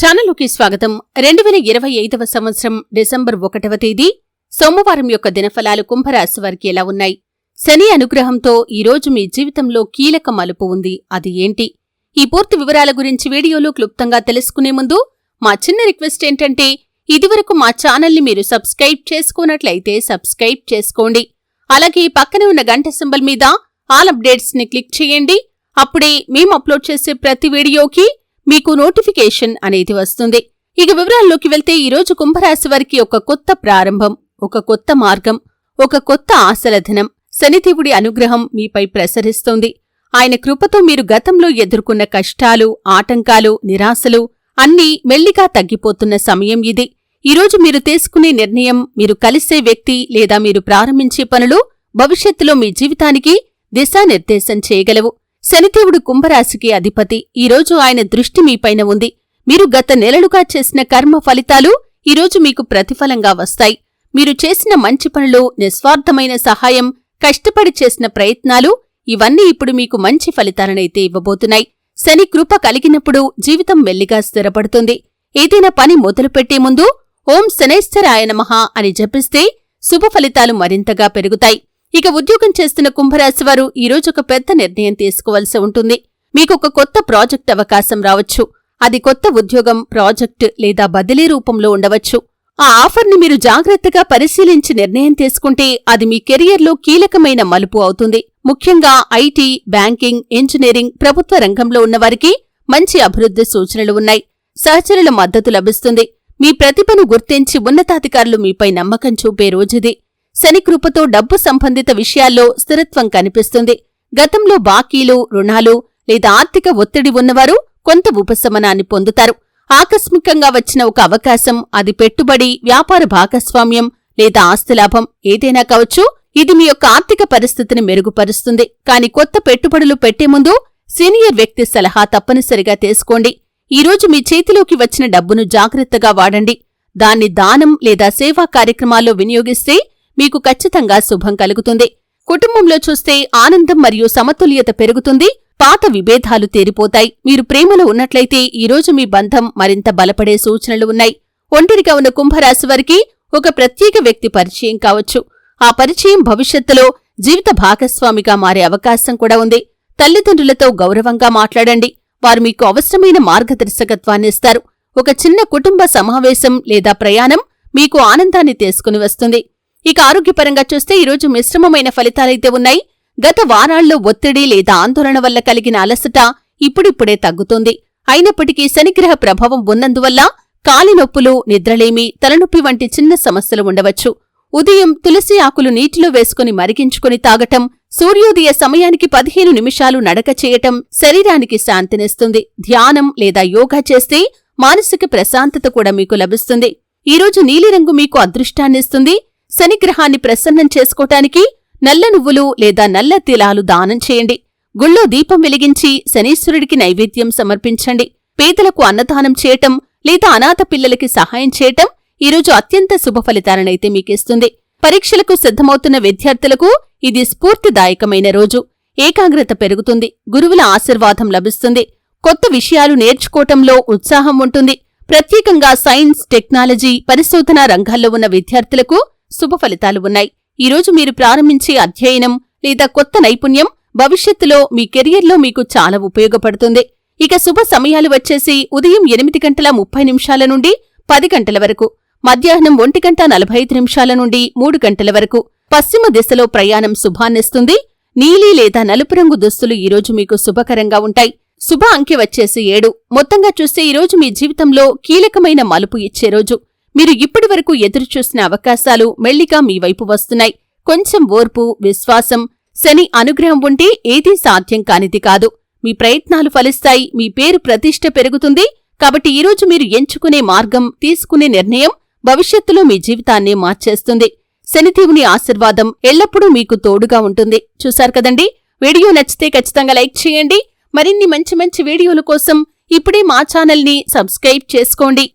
ఛానలుకి స్వాగతం. 2025వ సంవత్సరం డిసెంబర్ 1వ తేదీ సోమవారం యొక్క దినఫలాలు కుంభరాశి వారికి ఎలా ఉన్నాయి? శని అనుగ్రహంతో ఈరోజు మీ జీవితంలో కీలక మలుపు ఉంది. అది ఏంటి? ఈ పూర్తి వివరాల గురించి వీడియోలో క్లుప్తంగా తెలుసుకునే ముందు మా చిన్న రిక్వెస్ట్ ఏంటంటే, ఇదివరకు మా ఛానల్ని మీరు సబ్స్క్రైబ్ చేసుకున్నట్లయితే సబ్స్క్రైబ్ చేసుకోండి. అలాగే పక్కనే ఉన్న గంట సింబల్ మీద ఆల్ అప్డేట్స్ ని క్లిక్ చేయండి. అప్పుడే మేము అప్లోడ్ చేసే ప్రతి వీడియోకి మీకు నోటిఫికేషన్ అనేది వస్తుంది. ఇక వివరాల్లోకి వెళ్తే, ఈరోజు కుంభరాశి వారికి ఒక కొత్త ప్రారంభం, ఒక కొత్త మార్గం, ఒక కొత్త ఆశల దినం. శనిదేవుడి అనుగ్రహం మీపై ప్రసరిస్తోంది. ఆయన కృపతో మీరు గతంలో ఎదుర్కొన్న కష్టాలు, ఆటంకాలు, నిరాశలు అన్నీ మెల్లిగా తగ్గిపోతున్న సమయం ఇది. ఈరోజు మీరు తీసుకునే నిర్ణయం, మీరు కలిసే వ్యక్తి లేదా మీరు ప్రారంభించే పనులు భవిష్యత్తులో మీ జీవితానికి దిశానిర్దేశం చేయగలవు. శనిదేవుడు కుంభరాశికి అధిపతి. ఈరోజు ఆయన దృష్టి మీపైన ఉంది. మీరు గత నెలలుగా చేసిన కర్మ ఫలితాలు ఈరోజు మీకు ప్రతిఫలంగా వస్తాయి. మీరు చేసిన మంచి పనులు, నిస్వార్థమైన సహాయం, కష్టపడి చేసిన ప్రయత్నాలు ఇవన్నీ ఇప్పుడు మీకు మంచి ఫలితాలనైతే ఇవ్వబోతున్నాయి. శని కృప కలిగినప్పుడు జీవితం మెల్లిగా స్థిరపడుతుంది. ఏదైనా పని మొదలుపెట్టే ముందు ఓం శనైశ్చరాయ నమః అని జపిస్తే శుభ ఫలితాలు మరింతగా పెరుగుతాయి. ఇక ఉద్యోగం చేస్తున్న కుంభరాశివారు ఈరోజు ఒక పెద్ద నిర్ణయం తీసుకోవాల్సి ఉంటుంది. మీకొక కొత్త ప్రాజెక్ట్ అవకాశం రావచ్చు. అది కొత్త ఉద్యోగం, ప్రాజెక్ట్ లేదా బదిలీ రూపంలో ఉండవచ్చు. ఆ ఆఫర్ని మీరు జాగ్రత్తగా పరిశీలించి నిర్ణయం తీసుకుంటే అది మీ కెరియర్లో కీలకమైన మలుపు అవుతుంది. ముఖ్యంగా ఐటీ, బ్యాంకింగ్, ఇంజనీరింగ్, ప్రభుత్వ రంగంలో ఉన్నవారికి మంచి అభివృద్ధి సూచనలు ఉన్నాయి. సహచరుల మద్దతు లభిస్తుంది. మీ ప్రతిభను గుర్తించి ఉన్నతాధికారులు మీపై నమ్మకం చూపే రోజుది. శని కృపతో డబ్బు సంబంధిత విషయాల్లో స్థిరత్వం కనిపిస్తుంది. గతంలో బాకీలు, రుణాలు లేదా ఆర్థిక ఒత్తిడి ఉన్నవారు కొంత ఉపశమనాన్ని పొందుతారు. ఆకస్మికంగా వచ్చిన ఒక అవకాశం, అది పెట్టుబడి, వ్యాపార భాగస్వామ్యం లేదా ఆస్తిలాభం ఏదైనా కావచ్చు, ఇది మీ యొక్క ఆర్థిక పరిస్థితిని మెరుగుపరుస్తుంది. కాని కొత్త పెట్టుబడులు పెట్టే ముందు సీనియర్ వ్యక్తి సలహా తప్పనిసరిగా తీసుకోండి. ఈరోజు మీ చేతిలోకి వచ్చిన డబ్బును జాగ్రత్తగా వాడండి. దాన్ని దానం లేదా సేవా కార్యక్రమాల్లో వినియోగిస్తే మీకు ఖచ్చితంగా శుభం కలుగుతుంది. కుటుంబంలో చూస్తే ఆనందం మరియు సమతుల్యత పెరుగుతుంది. పాత విభేదాలు తీరిపోతాయి. మీరు ప్రేమలో ఉన్నట్లయితే ఈరోజు మీ బంధం మరింత బలపడే సూచనలు ఉన్నాయి. ఒంటరిగా ఉన్న కుంభరాశి వారికి ఒక ప్రత్యేక వ్యక్తి పరిచయం కావచ్చు. ఆ పరిచయం భవిష్యత్తులో జీవిత భాగస్వామిగా మారే అవకాశం కూడా ఉంది. తల్లిదండ్రులతో గౌరవంగా మాట్లాడండి. వారు మీకు అవసరమైన మార్గదర్శకత్వాన్నిస్తారు. ఒక చిన్న కుటుంబ సమావేశం లేదా ప్రయాణం మీకు ఆనందాన్ని తీసుకుని వస్తుంది. ఇక ఆరోగ్యపరంగా చూస్తే ఈరోజు మిశ్రమమైన ఫలితాలైతే ఉన్నాయి. గత వారాల్లో ఒత్తిడి లేదా ఆందోళన వల్ల కలిగిన అలసట ఇప్పుడిప్పుడే తగ్గుతుంది. అయినప్పటికీ శనిగ్రహ ప్రభావం ఉన్నందువల్ల కాలినొప్పులు, నిద్రలేమి, తలనొప్పి వంటి చిన్న సమస్యలు ఉండవచ్చు. ఉదయం తులసి ఆకులు నీటిలో వేసుకుని మరిగించుకుని తాగటం, సూర్యోదయ సమయానికి 15 నిమిషాలు నడక చేయటం శరీరానికి శాంతినిస్తుంది. ధ్యానం లేదా యోగా చేస్తే మానసిక ప్రశాంతత కూడా మీకు లభిస్తుంది. ఈరోజు నీలిరంగు మీకు అదృష్టాన్నిస్తుంది. శనిగ్రహాన్ని ప్రసన్నం చేసుకోటానికి నల్ల నువ్వులు లేదా నల్ల తిలాలు దానం చేయండి. గుళ్ళో దీపం వెలిగించి శనీశ్వరుడికి నైవేద్యం సమర్పించండి. పేదలకు అన్నదానం చేయటం లేదా అనాథ పిల్లలకి సహాయం చేయటం ఈరోజు అత్యంత శుభ ఫలితాలనైతే మీకిస్తుంది. పరీక్షలకు సిద్ధమవుతున్న విద్యార్థులకు ఇది స్ఫూర్తిదాయకమైన రోజు. ఏకాగ్రత పెరుగుతుంది. గురువుల ఆశీర్వాదం లభిస్తుంది. కొత్త విషయాలు నేర్చుకోవటంలో ఉత్సాహం ఉంటుంది. ప్రత్యేకంగా సైన్స్, టెక్నాలజీ, పరిశోధనా రంగాల్లో ఉన్న విద్యార్థులకు శుభ ఫలితాలు ఉన్నాయి. ఈరోజు మీరు ప్రారంభించే అధ్యయనం లేదా కొత్త నైపుణ్యం భవిష్యత్తులో మీ కెరియర్లో మీకు చాలా ఉపయోగపడుతుంది. ఇక శుభ సమయాలు వచ్చేసి ఉదయం 8:30 నుండి 10 వరకు, మధ్యాహ్నం 1:45 నుండి 3 వరకు. పశ్చిమ దిశలో ప్రయాణం శుభాన్నిస్తుంది. నీలి లేదా నలుపు రంగు దుస్తులు ఈరోజు మీకు శుభకరంగా ఉంటాయి. శుభ అంకె వచ్చేసి 7. మొత్తంగా చూస్తే ఈరోజు మీ జీవితంలో కీలకమైన మలుపు ఇచ్చే రోజు. మీరు ఇప్పటివరకు ఎదురుచూసిన అవకాశాలు మెల్లిగా మీ వైపు వస్తున్నాయి. కొంచెం ఓర్పు, విశ్వాసం, శని అనుగ్రహం ఉంటే ఏదీ సాధ్యం కానిది కాదు. మీ ప్రయత్నాలు ఫలిస్తాయి. మీ పేరు ప్రతిష్ఠ పెరుగుతుంది. కాబట్టి ఈరోజు మీరు ఎంచుకునే మార్గం, తీసుకునే నిర్ణయం భవిష్యత్తులో మీ జీవితాన్ని మార్చేస్తుంది. శనిదేవుని ఆశీర్వాదం ఎల్లప్పుడూ మీకు తోడుగా ఉంటుంది. చూశారు కదండి. వీడియో నచ్చితే ఖచ్చితంగా లైక్ చేయండి. మరిన్ని మంచి మంచి వీడియోల కోసం ఇప్పుడే మా ఛానల్ని సబ్స్క్రైబ్ చేసుకోండి.